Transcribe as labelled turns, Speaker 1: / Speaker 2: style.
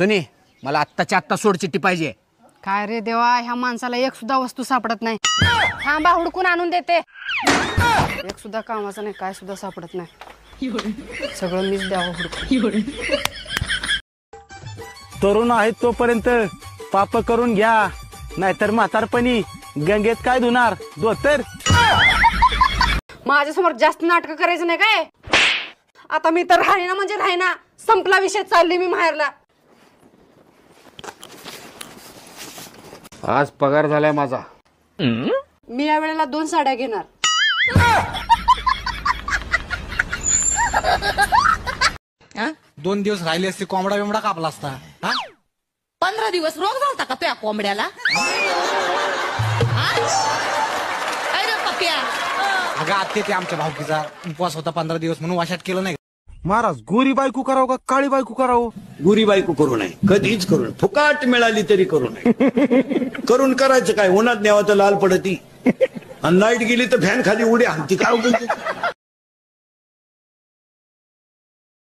Speaker 1: सुनी मला आत्ताच्या आत्ता सोडचिट्टी पाहिजे.
Speaker 2: काय रे देवा, ह्या माणसाला एक सुद्धा वस्तू सापडत नाही. थांबा हुडकून आणून देते. एक सुद्धा कामाचं नाही, काय सुद्धा सापडत नाही. सगळं मीच द्यावं हुडकून.
Speaker 3: तरुण आहेत तोपर्यंत पाप करून घ्या, नाहीतर म्हातारपणी गंगेत काय धुणार धोतर.
Speaker 2: माझ्यासमोर जास्त नाटक करायचं नाही काय. आता मी तर राहिना म्हणजे राहिना, संपला विषय, चालली मी माहेरला.
Speaker 1: आज पगार झालाय माझा.
Speaker 2: मी या वेळेला 2 साड्या घेणार.
Speaker 4: दोन दिवस राहिले असते कोंबडा बिमडा कापला असता.
Speaker 5: 15 दिवस रोग झालता का तुया कोंबड्याला? अरे पप्प्या,
Speaker 4: अगं आत्ते ते आमच्या भावकीचा उपवास होता 15 दिवस म्हणून वाशात केलं नाही.
Speaker 3: महाराज गोरी बायको करावं का काळी बायको करावं?
Speaker 6: गुरी बायको करू नये, कधीच करू नये. फुकाट मिळाली तरी करू नये. करून करायचं काय, उन्हात न्यावं तर लाल पडती आणि लाईट गेली तर फॅन खाली उडी आणती. काय